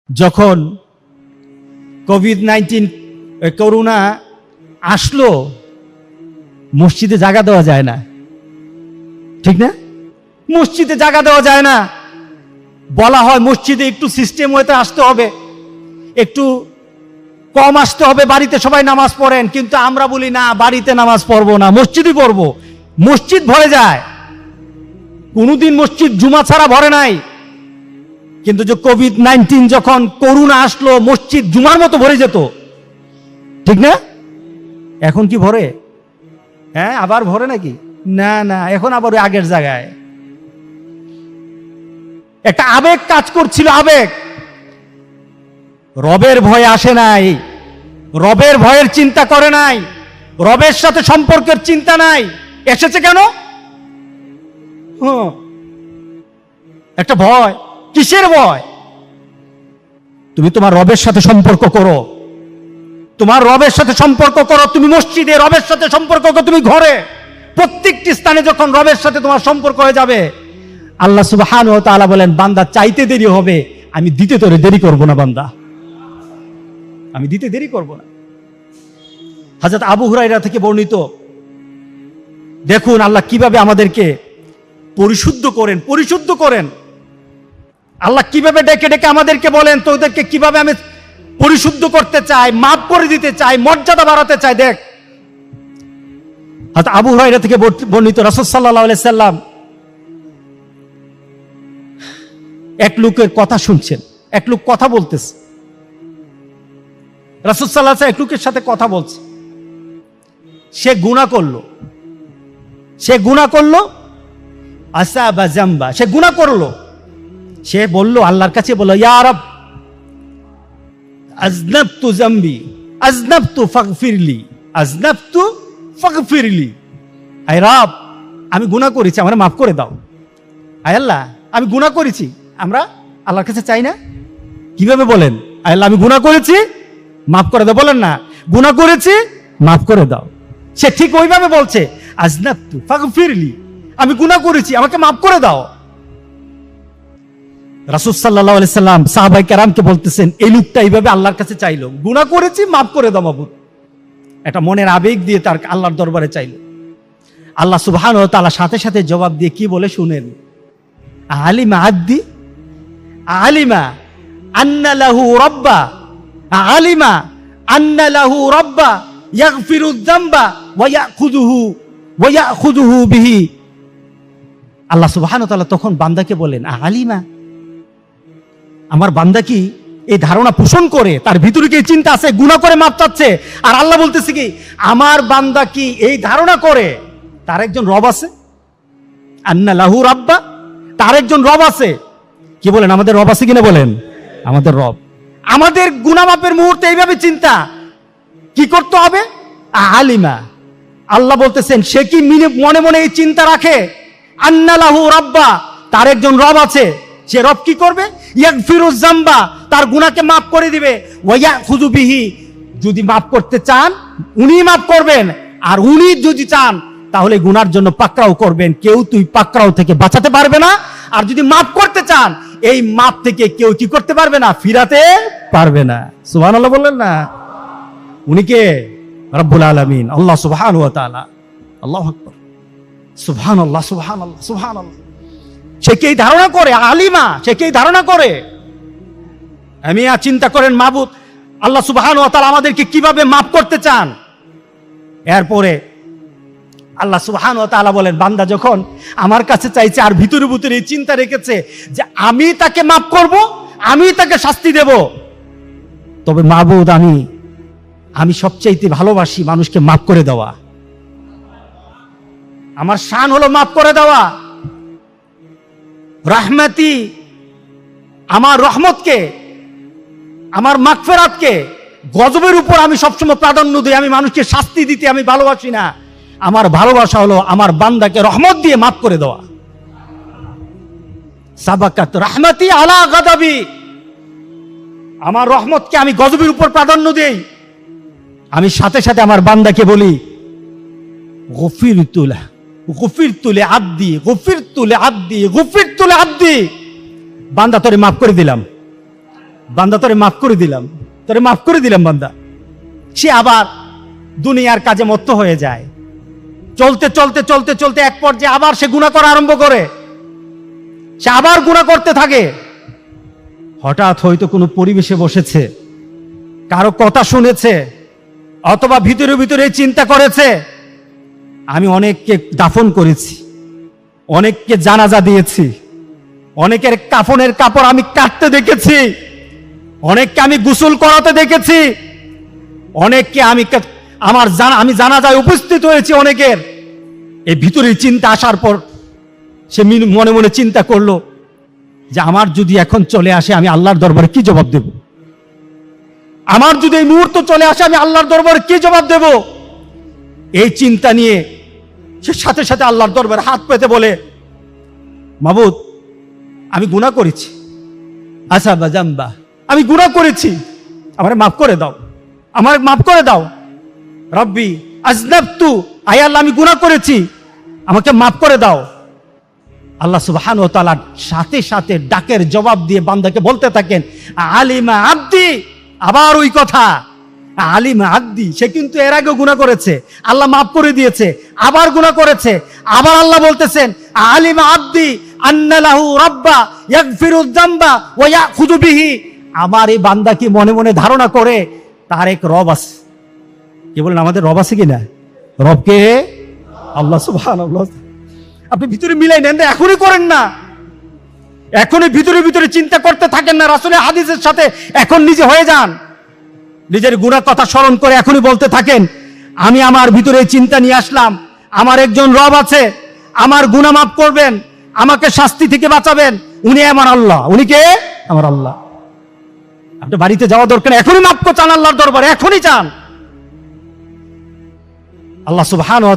যখন COVID-19 corona আসলো, মসজিদে জায়গা দেওয়া যায় না, ঠিক না? মসজিদে জায়গা দেওয়া যায় না। বলা হয় মসজিদে একটু সিস্টেম হতে আসতে হবে, একটু কম আসতে হবে, বাড়িতে সবাই নামাজ পড়েন। কিন্তু আমরা বলি না, বাড়িতে নামাজ পড়বো না, মসজিদই পড়বো। মসজিদ ভরে যায়, কোনোদিন মসজিদ জুমা ছাড়া ভরে নাই। কিন্তু যে কোভিড-19 যখন করোনা আসলো, মসজিদ জুমার মতো ভরে যেত, ঠিক না? এখন কি ভরে? হ্যাঁ, আবার ভরে নাকি? না না, এখন আবার ওই আগের জায়গায়। একটা আবেগ কাজ করছিল, আবেগ। রবের ভয় আসে নাই, রবের ভয়ের চিন্তা করে নাই, রবের সাথে সম্পর্কের চিন্তা নাই। এসেছে কেন? একটা ভয়। কিসের ভয়? তুমি তোমার রবের সাথে সম্পর্ক করো, তোমার রবের সাথে সম্পর্ক করো। তুমি মসজিদে রবের সাথে সম্পর্ক করো, তুমি ঘরে, প্রত্যেকটি স্থানে যখন রবের সাথে তোমার সম্পর্ক হয়ে যাবে, আল্লাহ সুবহানাহু ওয়া তাআলা বলেন, বান্দা চাইতে দেরি হবে, আমি দিতে তোরে দেরি করব না। বান্দা, আমি দিতে দেরি করব না। হযরত আবু হুরায়রা থেকে বর্ণিত, দেখুন আল্লাহ কিভাবে আমাদেরকে পরিশুদ্ধ করেন, পরিশুদ্ধ করেন। আল্লাহ কিভাবে ডেকে ডেকে আমাদেরকে বলেন, তোদেরকে কিভাবে আমি পরিশুদ্ধ করতে চাই, মাফ করে দিতে চাই, মর্যাদা বাড়াতে চাই। দেখ, হযরত আবু হুরায়রা থেকে বর্ণিত, রাসূল সাল্লাল্লাহু আলাইহি সাল্লাম এক লোকের কথা শুনছেন। এক লোক কথা বলতেছে, রাসূল সাল্লাল্লাহু আলাইহি সাল্লাম এক লোকের সাথে কথা বলছে। সে গুনাহ করলো, সে গুনাহ করলো, আসাবা জামবা, সে গুনাহ করলো। সে বলল, আল্লাহর কাছে বলল, ইয়া রব, আযনাবতু জামবি, আযনাবতু ফাগফিরলি, আযনাবতু ফাগফিরলি। আয় রব, আমি গুনাহ করেছি, আমারে মাফ করে দাও। আয় আল্লাহ, আমি গুনাহ করেছি। আমরা আল্লাহর কাছে চাই না? কিভাবে বলেন? আয় আল্লাহ, আমি গুনাহ করেছি, মাফ করে দাও। বলেন না, গুনাহ করেছি, মাফ করে দাও। সে ঠিক ওইভাবে বলছে, আযনাবতু ফাগফিরলি, আমি গুনাহ করেছি, আমাকে মাফ করে দাও। রাসূল সাল্লাল্লাহু আলাইহি সাল্লাম সাহাবায়ে কেরামকে বলতেছেন, এই লোকটা এইভাবে আল্লাহর কাছে চাইলো, গুনাহ করেছি, মাফ করে দাও মাবুদ। একটা মনের আবেগ দিয়ে তার আল্লাহর দরবারে চাইলো। আল্লাহ সুবহানাহু ওয়া তাআলা সাথে সাথে জবাব দিয়ে কি বলে শুনেন, আলিমা আদ্দি, আলিমা আন্না লাহু রাব্বা, আলিমা আন্না লাহু রাব্বা ইয়াগফিরু যামবা ওয়া ইয়াখুযুহু বিহি। আল্লাহ সুবহানাহু ওয়া তাআলা তখন বান্দাকে বলেন, আলিমা, আমার বান্দা কি এই ধারণা পোষণ করে, তার ভিতরে কি চিন্তা আছে, গুনাহ করে মাফ চাচ্ছে। আর আল্লাহ বলতেছে কি, আমার বান্দা কি এই ধারণা করে তার একজন রব আছে, আন্না লাহু রাব্বা, তার একজন রব আছে। কি বলেন, আমাদের রব আছে কিনা? বলেন, আমাদের রব। আমাদের গুনাহ মাফের মুহূর্তে এইভাবে চিন্তা কি করতে হবে? আলিমা, আল্লাহ বলতেছেন, সে কি মনে মনে এই চিন্তা রাখে, আন্না লাহু রাব্বা, তার একজন রব আছে। সে রব কি করবে? ইয়াগফিরুজ যামবা, তার গুনাহকে মাফ করে দিবে। ওয়া ইয়াখুযু বিহি, যদি মাফ করতে চান উনি মাফ করবেন, আর উনি যদি চান তাহলে গুনার জন্য পাকড়াও করবেন। কেউ তুই পাকড়াও থেকে বাঁচাতে পারবে না। আর যদি মাফ করতে চান, এই মাফ থেকে কেউ কি করতে পারবে না, ফিরাতে পারবে না। সুবহানাল্লাহ বললেন না? উনি কে? রব্বুল আলামিন, আল্লাহ সুবহানাহু ওয়া তাআলা। আল্লাহু আকবার, সুবহানাল্লাহ, সুবহানাল্লাহ, সুবহানাল্লাহ। সে কি ধারণা করে? আলিমা, সে কি ধারণা করে? আমি চিন্তা করেন, মাবুদ আল্লাহ সুবহানাহু ওয়া তাআলা আমাদেরকে কিভাবে মাফ করতে চান। এরপরে আল্লাহ সুবহানাহু ওয়া তাআলা বলেন, বান্দা যখন আমার কাছে চাইছে আর ভিতরে ভিতরে এই চিন্তা রেখেছে যে আমি তাকে মাফ করব, আমি তাকে শাস্তি দেব, তবে মাবুদ আমি সবচাইতে ভালোবাসি মানুষকে মাফ করে দেওয়া। আমার শান হলো মাফ করে দেওয়া। রাহমাতি, আমার রহমতকে, আমার মাগফিরাতকে গজবের উপর আমি সবসময় প্রাধান্য দিই। আমি মানুষকে শাস্তি দিতে আমি ভালোবাসি না। আমার ভালোবাসা হলো আমার বান্দাকে রহমত দিয়ে মাফ করে দেওয়া। সাবাকাত রাহমাতি আলা গাদাবি, আমার রহমতকে আমি গজবের উপর প্রাধান্য দেই। আমি সাথে সাথে আমার বান্দাকে বলি, গফিরতু লাহু, গফিরতু লিআবদি, গফিরতু লিআবদি, গফিরতু লিআবদি, বান্দা তোরে মাফ করে দিলাম। বান্দা তোরে মাফ করে দিলাম, তোরে মাফ করে দিলাম বান্দা। সে আবার দুনিয়ার কাজে মত্ত হয়ে যায়। চলতে চলতে চলতে চলতে এক পর্যায়ে আবার সে গুনাহ করা আরম্ভ করে, সে আবার গুনাহ করতে থাকে। হঠাৎ হয়তো কোনো পরিবেশে বসেছে, কারো কথা শুনেছে, অথবা ভিতরে ভিতরে চিন্তা করেছে, আমি অনেককে দাফন করেছি, অনেককে জানাজা দিয়েছি, অনেকের কাফনের কাপড় আমি কাটতে দেখেছি, অনেককে আমি গোসল করাতে দেখেছি, অনেককে আমি জানাজায় উপস্থিত হয়েছি অনেকের। এই ভিতরে চিন্তা আসার পর সে মনে মনে চিন্তা করলো যে আমার যদি এখন চলে আসে আমি আল্লাহর দরবারে কি জবাব দেব, আমার যদি এই মুহূর্ত চলে আসে আমি আল্লাহর দরবারে কি জবাব দেব। এই চিন্তা নিয়ে সে সাথে সাথে আল্লাহর দরবারে হাত পেতে বলে, মাবুদ আমি গুনাহ করেছি, আচ্ছা বা জাম্বা, আমি গুনাহ করেছি, আমারে মাফ করে দাও, আমারে মাফ করে দাও। রব্বি আজনাবতু, আয় আল্লাহ আমি গুনাহ করেছি, আমাকে মাফ করে দাও। আল্লাহ সুবহানাহু ওয়া তাআলা সাথে সাথে ডাকের জবাব দিয়ে বান্দাকে বলতে থাকেন, আলিমা আব্দি। আবার ওই কথা, আলিমা আব্দি। সে কিন্তু এর আগেও গুনাহ করেছে, আল্লাহ মাফ করে দিয়েছে, আবার গুনাহ করেছে। আবার আল্লাহ বলতেছেন, আলিমা আব্দি আন্না লাহু রাব্বা ইয়াগফিরুয যামবা ওয়া ইয়াখুযু বিহি। আমার এই বান্দা কি মনে মনে ধারণা করে তার এক রব আছে। কি বলেন, আমাদের রব আছে কিনা? রবকে আল্লাহ সুবহানাল্লাহ। আপনি ভিতরে মিলাই নেন, এখনই করেন না, এখনই ভিতরে ভিতরে চিন্তা করতে থাকেন না, রাসূলের হাদিসের সাথে এখন নিজে হয়ে যান। নিজের গুনাহ কথা স্মরণ করে এখনই বলতে থাকেন, আমি আমার ভিতরে চিন্তা নিয়ে আসলাম, আমার একজন রব আছে, আমার গুনাহ মাফ করবেন, আমাকে শাস্তি থেকে বাঁচাবেন, উনি আমার আল্লাহ। উনি কে? আমার আল্লাহ। আপনি বাড়িতে যাওয়া দরকার, এখনই মাফ চান আল্লাহর দরবারে, এখনই চান। আল্লাহ সুবহানাহু ওয়া তাআলা